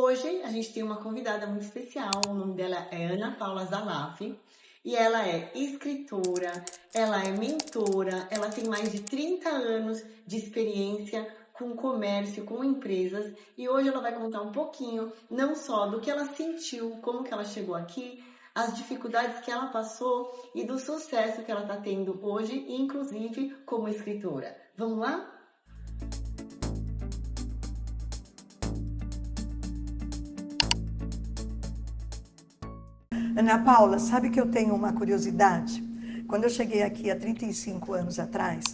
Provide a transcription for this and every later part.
Hoje a gente tem uma convidada muito especial, o nome dela é Ana Paula Zalaf, e ela é escritora, ela é mentora, ela tem mais de 30 anos de experiência com comércio, com empresas, e hoje ela vai contar um pouquinho, não só do que ela sentiu, como que ela chegou aqui, as dificuldades que ela passou e do sucesso que ela está tendo hoje, inclusive como escritora. Vamos lá? Ana Paula, sabe que eu tenho uma curiosidade? Quando eu cheguei aqui há 35 anos atrás,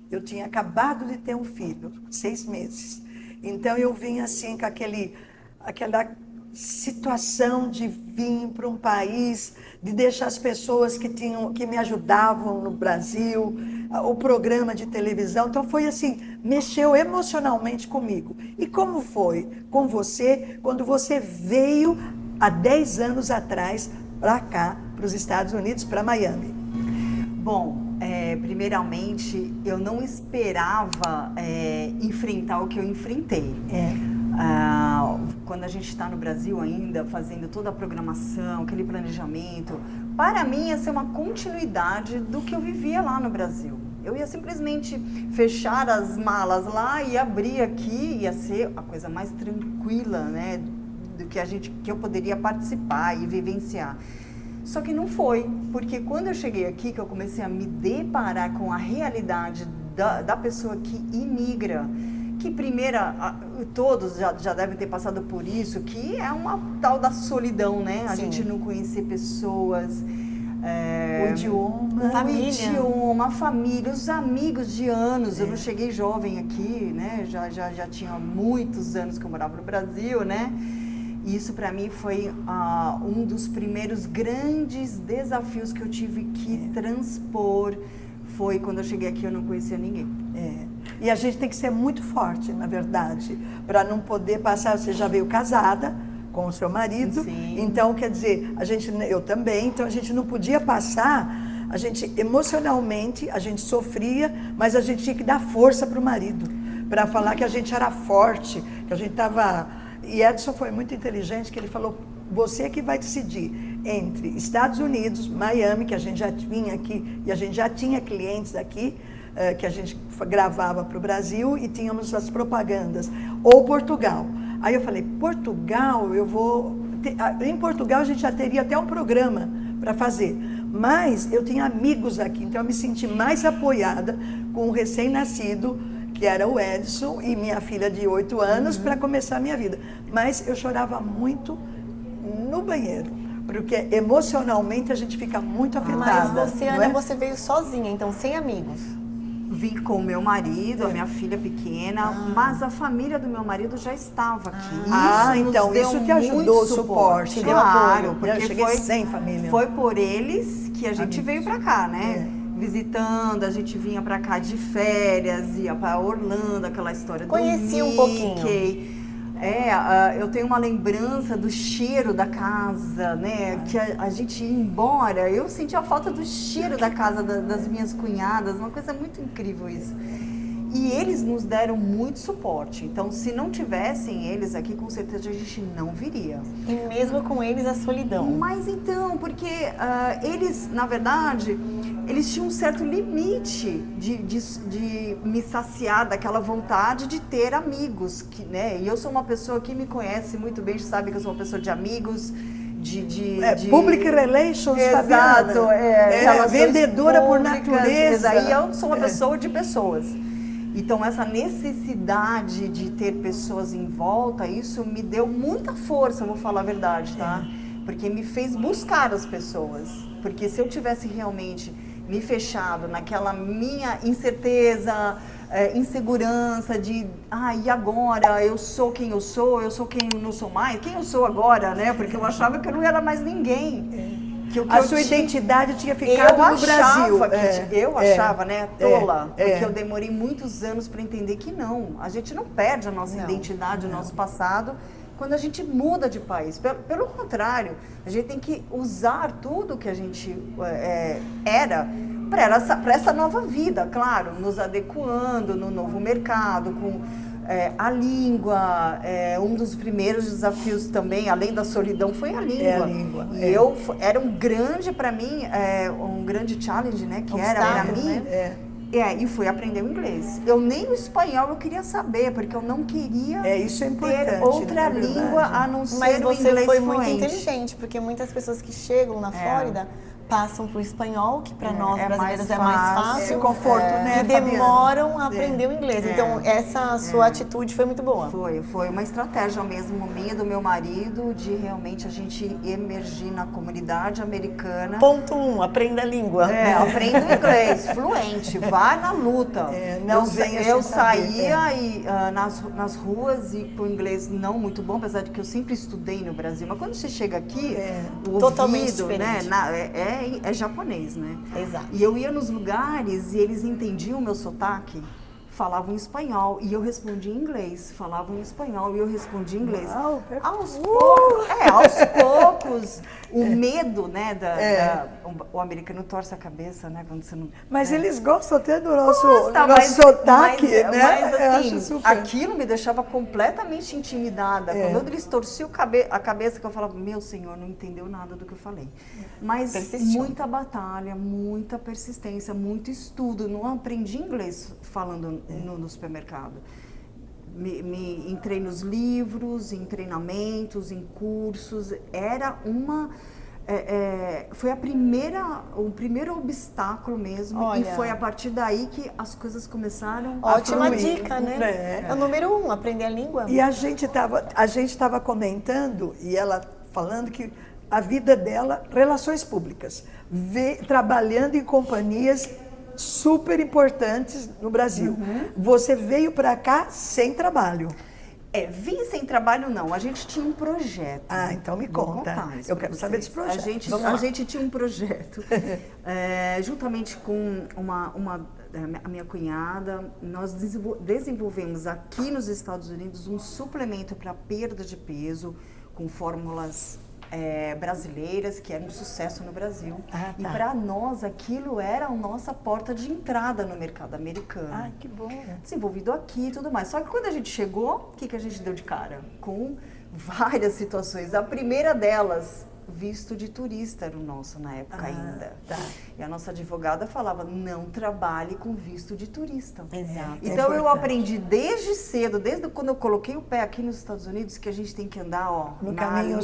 eu tinha acabado de ter um filho, 6 meses. Então eu vim assim com aquela situação de vir para um país, de deixar as pessoas que me ajudavam no Brasil, o programa de televisão. Então foi assim, mexeu emocionalmente comigo. E como foi com você, quando você veio há 10 anos atrás para cá, para os Estados Unidos, para Miami? Bom, primeiramente, eu não esperava enfrentar o que eu enfrentei. Quando a gente está no Brasil ainda, fazendo toda a programação, aquele planejamento, para mim ia ser uma continuidade do que eu vivia lá no Brasil. Eu ia simplesmente fechar as malas lá e abrir aqui, ia ser a coisa mais tranquila, né, do que eu poderia participar e vivenciar. Só que não foi, porque quando eu cheguei aqui, que eu comecei a me deparar com a realidade da pessoa que imigra, que todos já devem ter passado por isso, que é uma tal da solidão, né? A gente não conhecer pessoas, o idioma, a família, os amigos de anos. Eu não cheguei jovem aqui, né? Já tinha muitos anos que eu morava no Brasil, né? E isso para mim foi um dos primeiros grandes desafios que eu tive que transpor. Foi quando eu cheguei aqui, eu não conhecia ninguém. E a gente tem que ser muito forte, na verdade, para não poder passar. Você já veio casada com o seu marido. Sim. Então, quer dizer, eu também, então a gente não podia passar. A gente emocionalmente, a gente sofria, mas a gente tinha que dar força para o marido, para falar que a gente era forte, que a gente estava... E Edson foi muito inteligente, que ele falou: você que vai decidir entre Estados Unidos, Miami, que a gente já vinha aqui, e a gente já tinha clientes aqui, que a gente gravava para o Brasil e tínhamos as propagandas, ou Portugal. Aí eu falei: Portugal, em Portugal a gente já teria até um programa para fazer, mas eu tinha amigos aqui, então eu me senti mais apoiada com o recém-nascido, que era o Edson, e minha filha de 8 anos, para começar a minha vida. Mas eu chorava muito no banheiro, porque emocionalmente a gente fica muito afetada. Mas você, Ana, você veio sozinha, então sem amigos? Vim com o meu marido, a minha filha pequena, mas a família do meu marido já estava aqui. Então isso te ajudou, o suporte. Claro, porque eu cheguei sem família. Foi por eles que a gente veio para cá, né? Visitando, a gente vinha para cá de férias, ia para Orlando, aquela história do Mickey. Conheci um pouquinho. Eu tenho uma lembrança do cheiro da casa, né? Que a gente ia embora, eu sentia a falta do cheiro da casa das minhas cunhadas, uma coisa muito incrível isso. E eles nos deram muito suporte, então se não tivessem eles aqui, com certeza a gente não viria. E mesmo com eles a solidão. Mas então, porque eles, na verdade, eles tinham um certo limite de me saciar daquela vontade de ter amigos, né? E eu sou uma pessoa que me conhece muito bem, sabe que eu sou uma pessoa de amigos, Public Relations, exato, vendedora por natureza. E eu sou uma pessoa de pessoas. Então, essa necessidade de ter pessoas em volta, isso me deu muita força, vou falar a verdade, tá? Porque me fez buscar as pessoas. Porque se eu tivesse realmente me fechado naquela minha incerteza, insegurança de, e agora? Eu sou quem eu sou quem eu não sou mais? Quem eu sou agora, né? Porque eu achava que eu não era mais ninguém. A sua identidade tinha ficado no Brasil. Eu achava, né, tola, porque eu demorei muitos anos para entender que não, a gente não perde a nossa identidade, o nosso passado, quando a gente muda de país. Pelo contrário, a gente tem que usar tudo que a gente era para essa nova vida, claro, nos adequando no novo mercado, A língua, um dos primeiros desafios também, além da solidão, foi a língua. A língua. E era um grande, para mim, um grande challenge, né? Que era para mim. Né? E fui aprender o inglês. Eu nem o espanhol eu queria saber, porque eu não queria isso é importante, ter outra língua a não ser Mas o você inglês foi fluente. muito inteligente, porque muitas pessoas que chegam na Flórida passam pro espanhol, que para nós brasileiros é mais fácil. É conforto, né, E demoram a aprender o inglês. Então, essa sua atitude foi muito boa. Foi uma estratégia mesmo minha, do meu marido, de realmente a gente emergir na comunidade americana. Ponto 1, aprenda a língua. Aprenda o inglês, fluente, vai na luta. Eu saía e, nas ruas e com o inglês não muito bom, apesar de que eu sempre estudei no Brasil. Mas quando você chega aqui, o totalmente ouvido, diferente. Né, é japonês, né? Exato. E eu ia nos lugares e eles entendiam o meu sotaque, falavam em espanhol e eu respondia em inglês. Falavam em espanhol e eu respondia em inglês. Aos poucos, o medo, né? O americano torce a cabeça, né? Quando você não. Mas eles gostam até do nosso sotaque, né? Mas assim, super. aquilo me deixava completamente intimidada. Quando eles torciam a cabeça, que eu falava, meu senhor, não entendeu nada do que eu falei. Mas muita batalha, muita persistência, muito estudo. Não aprendi inglês falando no supermercado. Entrei nos livros, em treinamentos, em cursos. Era uma... foi o primeiro obstáculo mesmo. Olha, e foi a partir daí que as coisas começaram ótima a fluir. dica, né? É o número 1, aprender a língua. E a gente estava comentando, e ela falando que a vida dela, relações públicas, trabalhando em companhias super importantes no Brasil. Você veio para cá sem trabalho. Vim sem trabalho não, a gente tinha um projeto. Então me conta. Eu quero saber desse projeto. A gente tinha um projeto, juntamente com a minha cunhada, nós desenvolvemos aqui nos Estados Unidos um suplemento para perda de peso com fórmulas brasileiras, que era um sucesso no Brasil. E para nós, aquilo era a nossa porta de entrada no mercado americano. Que bom. Desenvolvido aqui e tudo mais. Só que quando a gente chegou, o que a gente deu de cara? Com várias situações. A primeira delas, visto de turista era o nosso na época ainda. E a nossa advogada falava, não trabalhe com visto de turista. Exato. Então eu aprendi desde cedo, desde quando eu coloquei o pé aqui nos Estados Unidos, que a gente tem que andar no caminho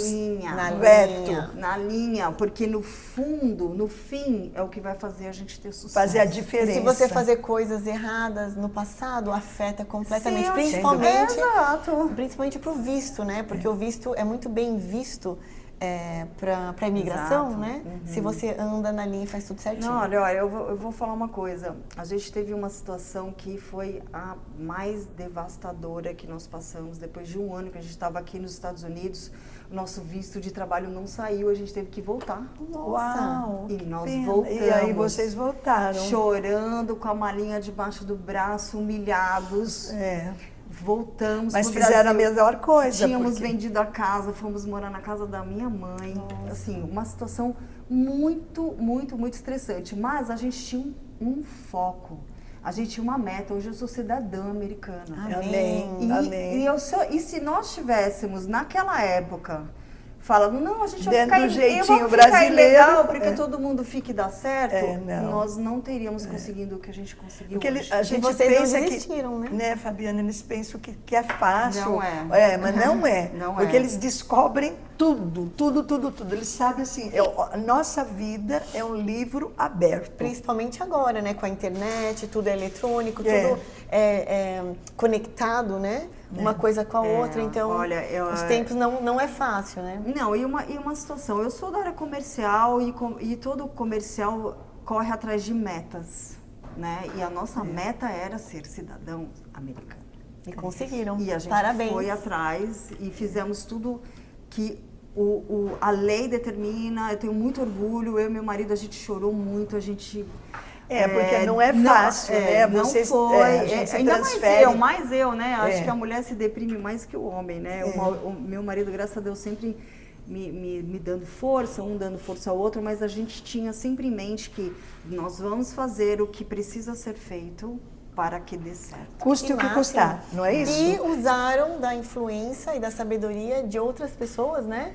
reto, na linha, porque no fundo, no fim, é o que vai fazer a gente ter sucesso. Fazer a diferença. E se você fazer coisas erradas no passado, afeta completamente, Sim, principalmente pro visto, né? Porque o visto é muito bem visto para a imigração, né? Se você anda na linha e faz tudo certinho. Não, olha, eu vou falar uma coisa. A gente teve uma situação que foi a mais devastadora que nós passamos. Depois de um ano que a gente estava aqui nos Estados Unidos, o nosso visto de trabalho não saiu, a gente teve que voltar. Uau! E nós voltamos. E aí vocês voltaram. Chorando, com a malinha debaixo do braço, humilhados. Voltamos. Mas fizeram a melhor coisa. Tínhamos vendido a casa, fomos morar na casa da minha mãe. Nossa. Assim, uma situação muito, muito, muito estressante. Mas a gente tinha um foco. A gente tinha uma meta. Hoje eu sou cidadã americana. Amém. E se nós tivéssemos, naquela época, falando, não, a gente vai dentro ficar do jeitinho brasileiro, ilegal, porque todo mundo fique e dá certo, não. nós não teríamos conseguido o que a gente conseguiu hoje. A gente pensa que, né, Fabiana, eles pensam que é fácil. Não é. Mas não é. Não porque é. eles descobrem tudo. Eles sabem assim, a nossa vida é um livro aberto. Principalmente agora, né? Com a internet, tudo é eletrônico, tudo é conectado, né? Uma coisa com a outra, então olha, os tempos não é fácil, né? Não, e uma situação, eu sou da área comercial e todo comercial corre atrás de metas, né? E a nossa meta era ser cidadão americano. E conseguiram. E a gente Parabéns. foi atrás e fizemos tudo que a lei determina. Eu tenho muito orgulho, eu e meu marido, a gente chorou muito, a gente... porque não é fácil, né? Não Vocês, foi. Ainda transfere. mais eu, né? Acho que a mulher se deprime mais que o homem, né? O meu marido, graças a Deus, sempre me dando força, um dando força ao outro, mas a gente tinha sempre em mente que nós vamos fazer o que precisa ser feito para que dê certo. Custe o que máximo. custar, não é isso? E usaram da influência e da sabedoria de outras pessoas, né?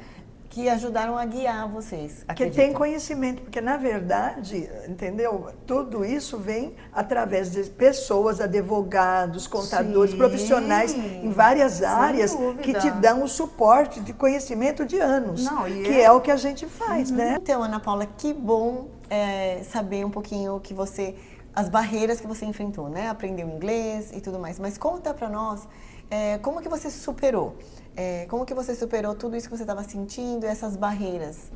Que ajudaram a guiar vocês. Que acredito. tem conhecimento, porque na verdade, entendeu? Tudo isso vem através de pessoas, advogados, contadores, Sim, profissionais em várias sem áreas dúvida. que te dão o suporte de conhecimento de anos, Não, e que é o que a gente faz, né? Então, Ana Paula, que bom saber um pouquinho que as barreiras que você enfrentou, né? Aprendeu inglês e tudo mais. Mas conta pra nós, como que você superou? Como que você superou tudo isso que você estava sentindo, essas barreiras?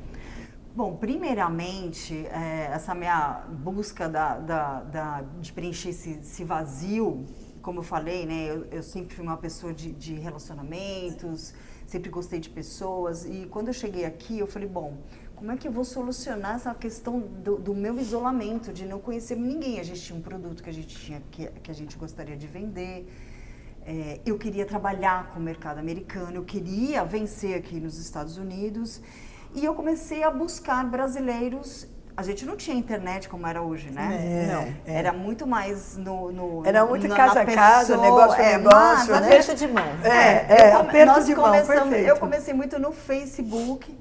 Bom, primeiramente, essa minha busca de preencher esse vazio, como eu falei, né? Eu sempre fui uma pessoa de relacionamentos, sempre gostei de pessoas. E quando eu cheguei aqui, eu falei, bom, como é que eu vou solucionar essa questão do meu isolamento, de não conhecer ninguém? A gente tinha um produto que a gente gostaria de vender. Eu queria trabalhar com o mercado americano, eu queria vencer aqui nos Estados Unidos. E eu comecei a buscar brasileiros. A gente não tinha internet como era hoje, né? Não. Era muito mais Era muito casa a casa, negócio a negócio, né? Aperto de mão. Aperto de mão, perfeito. Eu comecei muito no Facebook.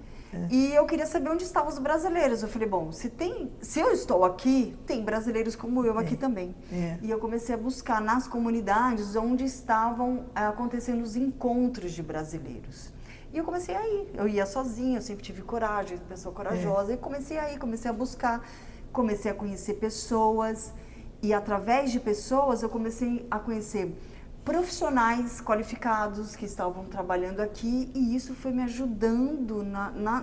E eu queria saber onde estavam os brasileiros. Eu falei, bom, se eu estou aqui, tem brasileiros como eu aqui também. E eu comecei a buscar nas comunidades onde estavam acontecendo os encontros de brasileiros. E eu comecei a ir. Eu ia sozinha, eu sempre tive coragem, pessoa corajosa. E comecei a ir, comecei a buscar, comecei a conhecer pessoas. E através de pessoas eu comecei a conhecer profissionais qualificados que estavam trabalhando aqui, e isso foi me ajudando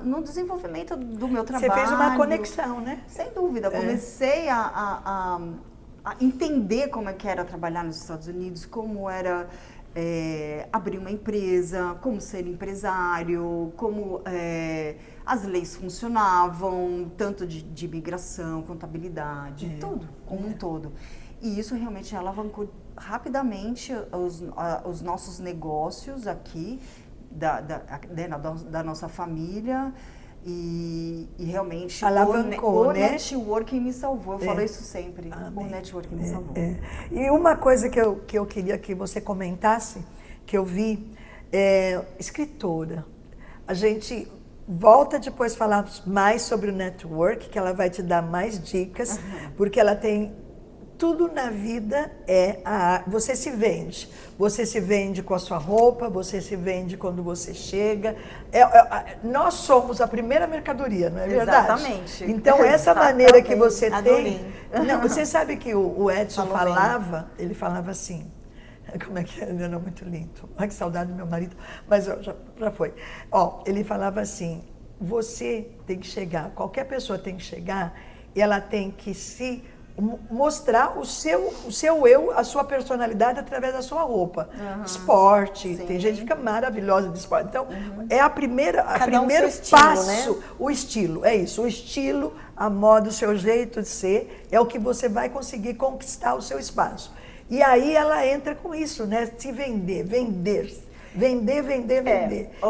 no desenvolvimento do meu trabalho. Você fez uma conexão, né? Sem dúvida. Comecei a entender como é que era trabalhar nos Estados Unidos, como era abrir uma empresa, como ser empresário, como as leis funcionavam, tanto de imigração, contabilidade, tudo, como um todo. E isso realmente alavancou rapidamente os nossos negócios aqui, da nossa família, e realmente alavancou, o né? networking me salvou. Eu falo isso sempre. O networking me salvou. E uma coisa que eu queria que você comentasse, que eu vi, escritora. A gente volta depois a falar mais sobre o network, que ela vai te dar mais dicas, porque ela tem... Tudo na vida você se vende. Você se vende com a sua roupa, você se vende quando você chega. Nós somos a primeira mercadoria, não é verdade? Exatamente. Então, essa maneira que você Adorei. tem... Não, você sabe que o Edson Falou ele falava assim... Como é que é? Ele era muito lindo. Ai, que saudade do meu marido. Mas já foi. Ele falava assim, você tem que chegar, qualquer pessoa tem que chegar, e ela tem que mostrar o seu eu, a sua personalidade através da sua roupa. Esporte, tem gente que fica maravilhosa de esporte. Então, é primeiro passo, né? O estilo, é isso. O estilo, a moda, o seu jeito de ser, é o que você vai conseguir conquistar o seu espaço. E aí ela entra com isso, né? Se vender. Vender.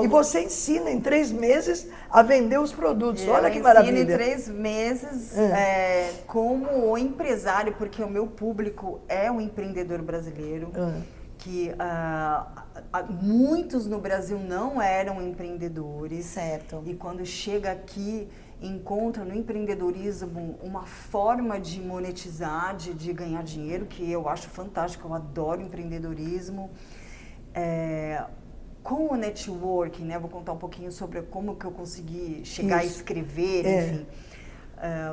E você ensina em 3 meses a vender os produtos. Olha que maravilha. Eu ensino em 3 meses como empresário, porque o meu público é um empreendedor brasileiro, que muitos no Brasil não eram empreendedores. Certo. E quando chega aqui, encontra no empreendedorismo uma forma de monetizar, de ganhar dinheiro, que eu acho fantástico, eu adoro empreendedorismo. Com o networking, né? Vou contar um pouquinho sobre como que eu consegui chegar a escrever, enfim.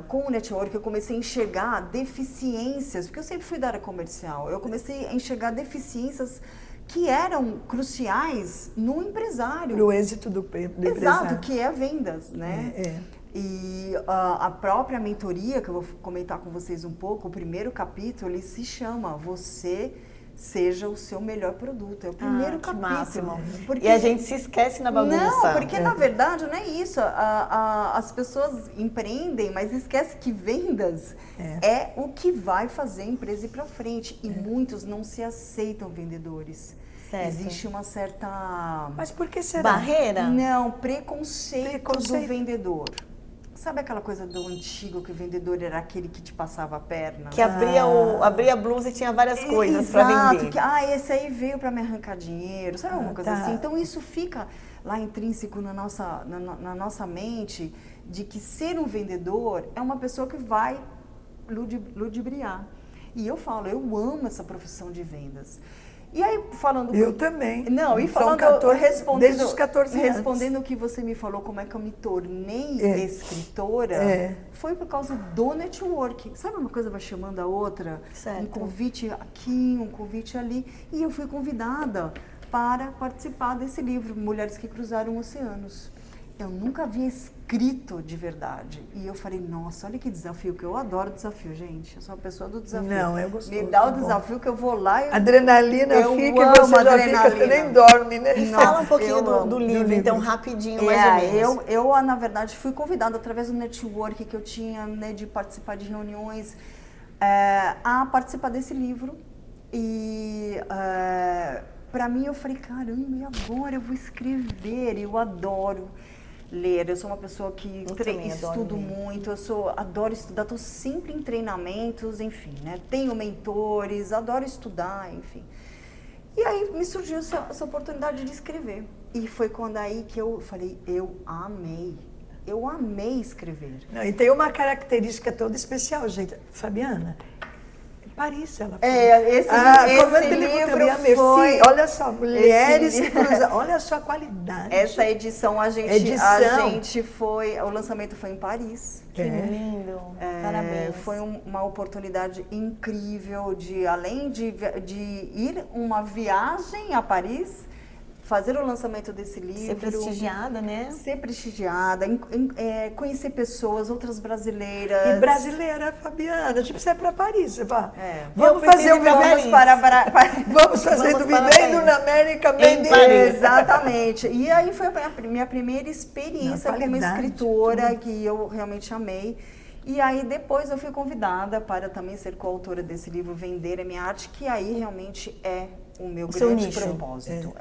Com o networking eu comecei a enxergar deficiências, porque eu sempre fui da área comercial, eu comecei a enxergar deficiências que eram cruciais no empresário. Para o êxito do empresário. Exato, que é vendas, né? E a própria mentoria, que eu vou comentar com vocês um pouco, o primeiro capítulo, ele se chama Você Seja o Seu Melhor Produto. É o primeiro capítulo. Máximo. Porque... E a gente se esquece na bagunça. Não, porque na verdade não é isso. As pessoas empreendem, mas esquece que vendas é o que vai fazer a empresa ir para frente. E muitos não se aceitam vendedores. Certo. Existe uma certa... Mas por que será? Barreira? Não, preconceito do vendedor. Sabe aquela coisa do antigo, que o vendedor era aquele que te passava a perna? Que abria a blusa e tinha várias coisas para vender. Que, esse aí veio para me arrancar dinheiro, sabe alguma coisa assim? Então isso fica lá intrínseco na nossa mente, de que ser um vendedor é uma pessoa que vai ludibriar. E eu falo, eu amo essa profissão de vendas. E aí, falando... Eu também. Não, e falando... Desde os 14 anos. Respondendo o que você me falou, como é que eu me tornei escritora, foi por causa do networking. Sabe, uma coisa vai chamando a outra? Certo. Um convite aqui, um convite ali. E eu fui convidada para participar desse livro, Mulheres que Cruzaram Oceanos. Eu nunca havia escrito de verdade. E eu falei, nossa, olha que desafio, que eu adoro desafio, gente. Eu sou uma pessoa do desafio. Não, eu gosto. Me dá o desafio que eu vou lá e... Adrenalina eu fica e você adrenalina. Você nem dorme, né? E fala um pouquinho do livro, então, rapidinho, mais ou menos. Eu, na verdade, fui convidada através do network que eu tinha, né, de participar de reuniões, a participar desse livro. E... para mim, eu falei, caramba, e agora eu vou escrever? Eu adoro ler, eu sou uma pessoa que estudo muito, adoro estudar, estou sempre em treinamentos, enfim, né? Tenho mentores, adoro estudar, enfim. E aí me surgiu essa oportunidade de escrever. E foi quando aí que eu falei, eu amei escrever. Não, e tem uma característica toda especial, gente, Fabiana. Paris, ela foi. Esse livro foi... Olha só, Mulheres que Cruzam, olha só a qualidade. Essa edição, a gente foi... O lançamento foi em Paris. Que lindo, parabéns. Foi uma oportunidade incrível de, além de ir uma viagem a Paris, fazer o lançamento desse livro. Ser prestigiada, né? Ser prestigiada, conhecer pessoas, outras brasileiras. E brasileira, Fabiana, a gente precisa ir para Paris. Vamos fazer o Vamos fazer do Vivendo na América em Paris. Exatamente. E aí foi a minha primeira experiência como escritora, que eu realmente amei. E aí depois eu fui convidada para também ser coautora desse livro, Vender a Minha Arte, que aí realmente é o meu grande propósito.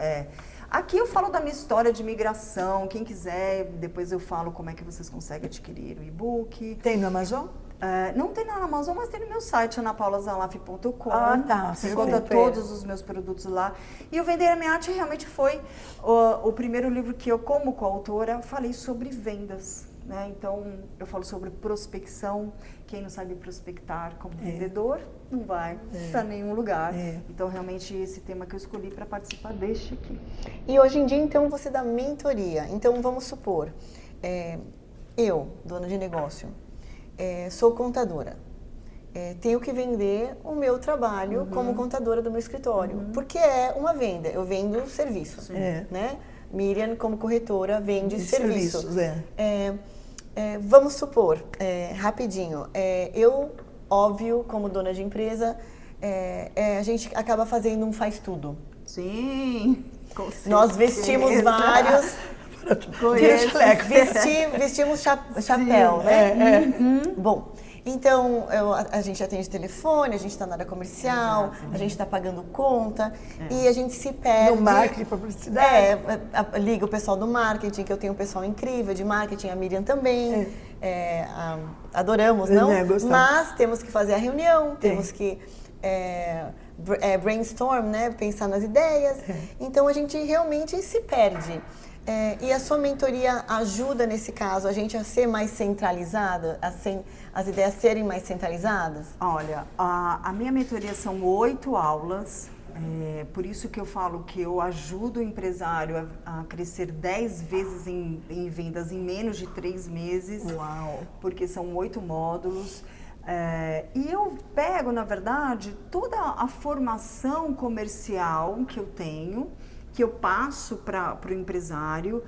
Aqui eu falo da minha história de migração, quem quiser, depois eu falo como é que vocês conseguem adquirir o e-book. Tem no Amazon? Não tem na Amazon, mas tem no meu site, anapaulazalaf.com. Você encontra todos os meus produtos lá. E o Vender a Minha Arte realmente foi o primeiro livro que eu, como coautora, falei sobre vendas. Né? Então, eu falo sobre prospecção. Quem não sabe prospectar como vendedor, não vai para nenhum lugar. Então, realmente, esse tema que eu escolhi para participar deste aqui. E hoje em dia, então, você dá mentoria. Então, vamos supor, eu, dona de negócio, sou contadora. Tenho que vender o meu trabalho como contadora do meu escritório. Porque é uma venda. Eu vendo serviço. Né? Miriam, como corretora, vende serviços. Vamos supor, rapidinho, eu, óbvio, como dona de empresa, a gente acaba fazendo um faz tudo. Sim, com certeza. Nós vestimos vários... vestimos chapéu, né? Bom, então a gente atende telefone, a gente está na área comercial, a gente está pagando conta e a gente se perde. No marketing, publicidade. Liga o pessoal do marketing, que eu tenho um pessoal incrível de marketing, a Miriam também. Adoramos, não? Mas temos que fazer a reunião, temos que brainstorm, né? Pensar nas ideias. Então a gente realmente se perde. E a sua mentoria ajuda, nesse caso, a gente a ser mais centralizada, as ideias serem mais centralizadas? Olha, a minha mentoria são 8 aulas, por isso que eu falo que eu ajudo o empresário a crescer 10 vezes em vendas em menos de 3 meses. Uau! Porque são 8 módulos. E eu pego, na verdade, toda a formação comercial que eu tenho, que eu passo para o empresário.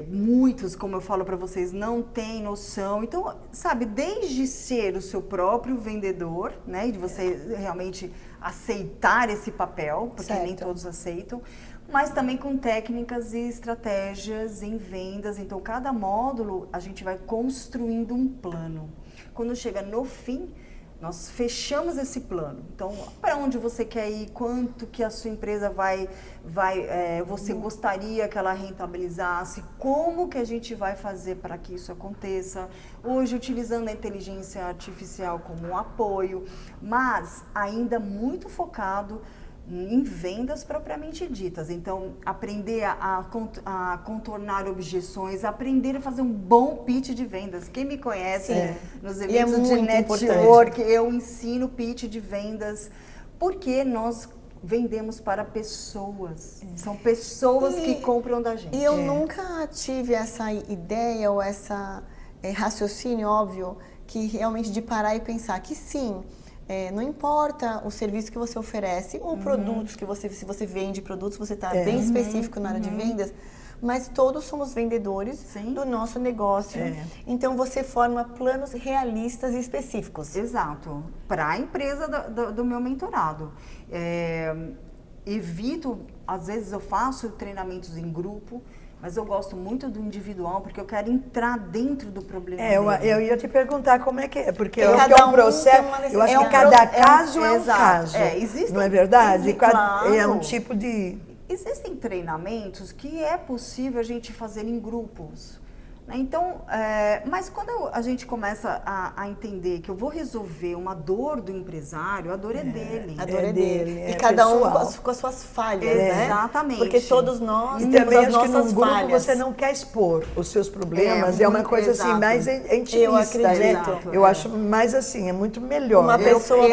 Muitos, como eu falo para vocês, não têm noção. Então, sabe, desde ser o seu próprio vendedor, né, e de você realmente aceitar esse papel, porque nem todos aceitam, mas também com técnicas e estratégias em vendas. Então, cada módulo a gente vai construindo um plano. Quando chega no fim, Nós fechamos esse plano. Então, para onde você quer ir? Quanto que a sua empresa você gostaria que ela rentabilizasse? Como que a gente vai fazer para que isso aconteça? Hoje, utilizando a inteligência artificial como um apoio, mas ainda muito focado em vendas propriamente ditas. Então, aprender a contornar objeções, aprender a fazer um bom pitch de vendas. Quem me conhece nos eventos de network, eu ensino pitch de vendas, porque nós vendemos para pessoas. São pessoas que compram da gente. E eu nunca tive essa ideia ou essa raciocínio, óbvio, que realmente de parar e pensar que sim, não importa o serviço que você oferece ou produtos que se você vende produtos, você está bem específico na área de vendas, mas todos somos vendedores do nosso negócio. Então você forma planos realistas e específicos. Exato. Para a empresa do meu mentorado. Evito, às vezes eu faço treinamentos em grupo, mas eu gosto muito do individual, porque eu quero entrar dentro do problema dele. Eu ia te perguntar como é que é, porque eu acho que é um processo, eu acho que cada caso é um caso, não é verdade? Claro. É um tipo de... Existem treinamentos que é possível a gente fazer em grupos. Então, mas quando a gente começa a entender que eu vou resolver uma dor do empresário, a dor é dele. A dor é dele. E cada um com as suas falhas, né? Exatamente. Porque todos nós temos as acho nossas que num grupo falhas. Você não quer expor os seus problemas, é uma coisa assim mais intimista, eu acredito. né? Eu acho mais assim, é muito melhor. Uma pessoa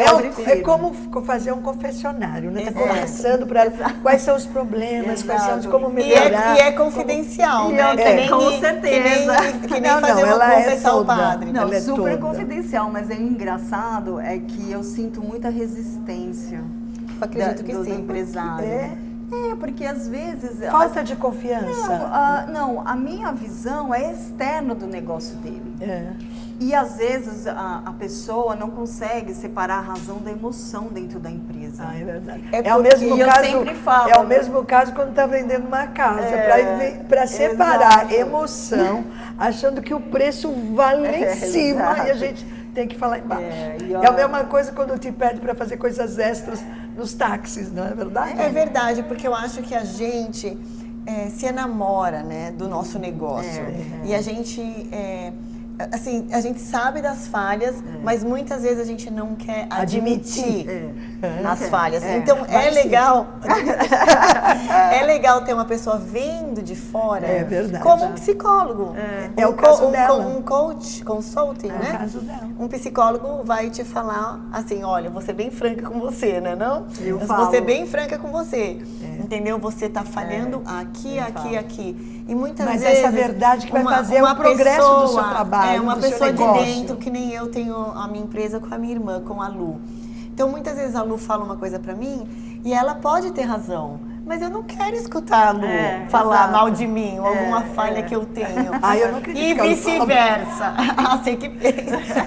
é como fazer um confessionário, né? Tá conversando para quais são os problemas, quais são como melhorar. E é confidencial, né? Com certeza. Que nem fazer uma confessão ao padre. Não, ela super confidencial, mas é engraçado é que eu sinto muita resistência do empresário. Porque às vezes... Falta de confiança. Não, a minha visão é externa do negócio dele. E às vezes a pessoa não consegue separar a razão da emoção dentro da empresa. É verdade. É o mesmo caso, eu sempre falo, é o mesmo caso quando está vendendo uma casa, para separar emoção, achando que o preço vale lá em cima e a gente tem que falar embaixo. É a mesma coisa quando te pede para fazer coisas extras nos táxis, não é verdade? É verdade, porque eu acho que a gente se enamora, né, do nosso negócio. E a gente... assim, a gente sabe das falhas, mas muitas vezes a gente não quer admitir as falhas. Então é legal é legal ter uma pessoa vindo de fora como um psicólogo. É o caso dela. Um coach, consulting, né? É o caso dela. Um psicólogo vai te falar assim, olha, vou ser bem franca com você, né? Vou ser bem franca com você. Entendeu? Você está falhando aqui. E muitas vezes... Mas essa verdade que vai fazer o progresso do seu trabalho, uma do seu pessoa negócio. de dentro, que nem eu tenho a minha empresa com a minha irmã, com a Lu. Então, muitas vezes a Lu fala uma coisa pra mim e ela pode ter razão. Mas eu não quero escutar a Lu falar mal de mim, ou alguma falha que eu tenho. Eu não acredito. E vice-versa. Sei que pensa.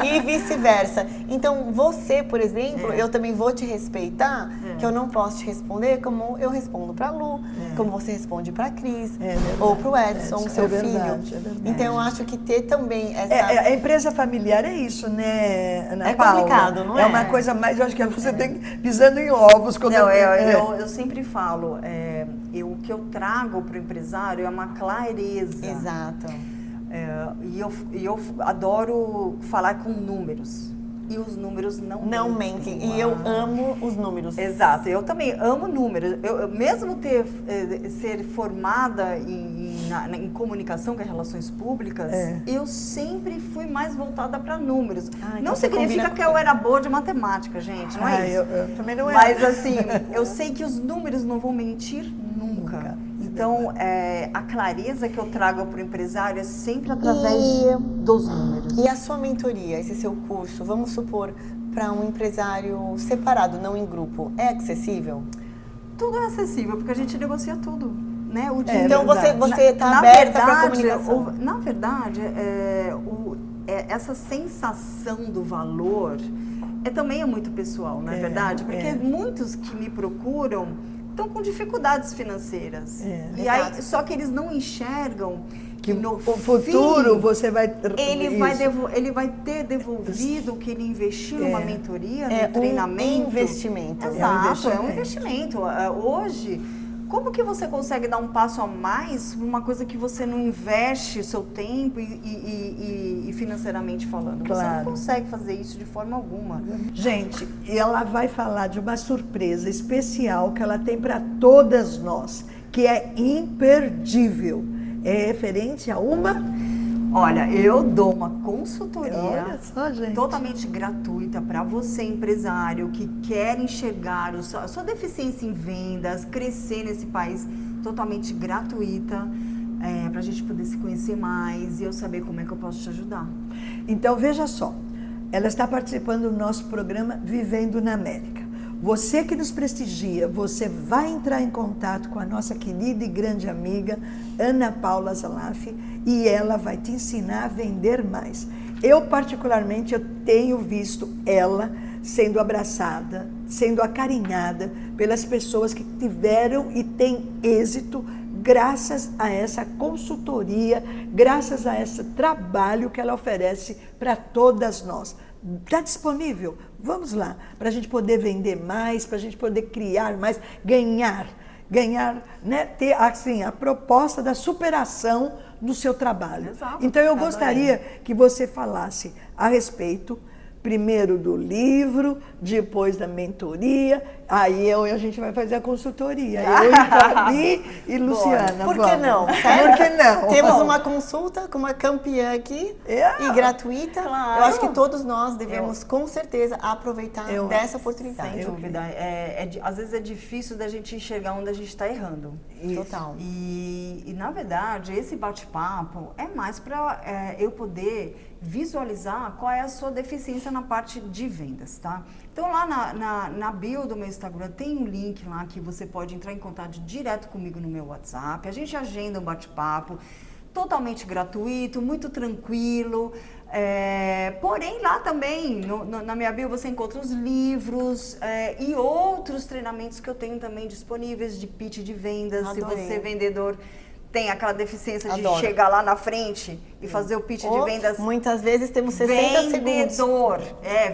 E vice-versa. Então, você, por exemplo, eu também vou te respeitar, que eu não posso te responder como eu respondo pra Lu, como você responde pra Cris, ou pro Edson, seu filho. Então, eu acho que ter também essa... A empresa familiar é isso, né, Ana Paula? Complicado, não é? É uma coisa mais, eu acho que você tem pisando em ovos. Quando eu sempre falo, o que eu trago para o empresário é uma clareza. Exato. E eu adoro falar com números. E os números não mentem. E eu amo os números. Exato. Eu também amo números. Eu mesmo ser formada em comunicação, que é relações públicas, eu sempre fui mais voltada para números. Não significa que eu era boa de matemática, gente. Não é isso. Eu também não era. Mas assim, eu sei que os números não vão mentir nunca. Então, a clareza que eu trago para o empresário é sempre através dos números. E a sua mentoria, esse seu curso, vamos supor, para um empresário separado, não em grupo, é acessível? Tudo é acessível, porque a gente negocia tudo. Né? Então, você está aberta para a comunicação? Na verdade, essa sensação do valor também é muito pessoal, não é verdade? Porque muitos que me procuram estão com dificuldades financeiras. Só que eles não enxergam que no o futuro fim, você vai... ele vai ter devolvido o que ele investiu numa mentoria, no treinamento. Um investimento. Exato, é um investimento. Hoje, como que você consegue dar um passo a mais numa coisa que você não investe o seu tempo e financeiramente falando? Você não consegue fazer isso de forma alguma. Gente, ela vai falar de uma surpresa especial que ela tem para todas nós, que é imperdível. É referente a uma... Olha, eu dou uma consultoria Olha só, gente, totalmente gratuita para você, empresário, que quer enxergar a sua deficiência em vendas, crescer nesse país, totalmente gratuita, para a gente poder se conhecer mais e eu saber como é que eu posso te ajudar. Então, veja só, ela está participando do nosso programa Vivendo na América. Você que nos prestigia, você vai entrar em contato com a nossa querida e grande amiga Ana Paula Zalaf e ela vai te ensinar a vender mais. Eu, particularmente, eu tenho visto ela sendo abraçada, sendo acarinhada pelas pessoas que tiveram e têm êxito graças a essa consultoria, graças a esse trabalho que ela oferece para todas nós. Está disponível? Vamos lá, para a gente poder vender mais, para a gente poder criar mais, ganhar, né? Ter assim, a proposta da superação do seu trabalho. Exato. Então eu gostaria que você falasse a respeito, primeiro do livro, depois da mentoria, aí a gente vai fazer a consultoria. Eu e Fabi e Luciana. Por que não? Por que não? Temos uma consulta com uma campeã aqui e gratuita. Claro. Eu acho que todos nós devemos, com certeza, aproveitar dessa oportunidade. Sem dúvida. Às vezes é difícil da gente enxergar onde a gente está errando. Total. E, na verdade, esse bate-papo é mais para eu poder visualizar qual é a sua deficiência na parte de vendas, tá? Então, lá na bio do meu Instagram tem um link lá que você pode entrar em contato direto comigo no meu WhatsApp. A gente agenda um bate-papo totalmente gratuito, muito tranquilo. Porém, lá também, na minha bio, você encontra os livros e outros treinamentos que eu tenho também disponíveis de pitch de vendas. Adorei. Se você, vendedor, tem aquela deficiência de Adoro. chegar lá na frente e fazer o pitch de vendas. Muitas vezes temos 60 segundos.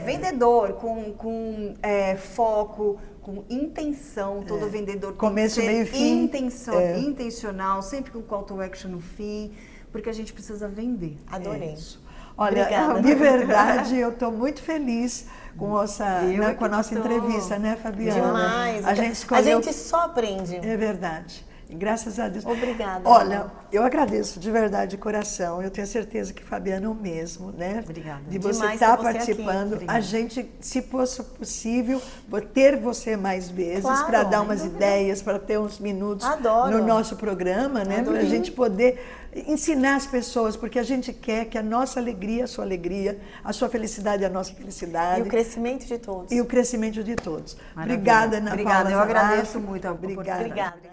Vendedor com foco, com intenção, todo vendedor Começo, tem que meio e ser fim. intencional, sempre com call to action no fim, porque a gente precisa vender. Adorei. Olha, Obrigada. de verdade, eu estou muito feliz com a nossa entrevista, né, Fabiana? Demais. A gente só aprende. É verdade. Graças a Deus. Obrigada. Olha, eu agradeço de verdade, de coração. Eu tenho certeza que Fabiana é o mesmo, né? Obrigada. De você Demais estar ter você participando. aqui. A gente, se fosse possível, vou ter você mais vezes Claro, para dar sem umas dúvida. ideias, para ter uns minutos Adoro. no nosso programa, né? Para a gente poder ensinar as pessoas, porque a gente quer que a nossa alegria, a sua alegria, a sua felicidade, a nossa felicidade. E o crescimento de todos. E o crescimento de todos. Maravilha. Obrigada, Ana Obrigada, Paula eu Zalaf. agradeço muito a oportunidade. Obrigada.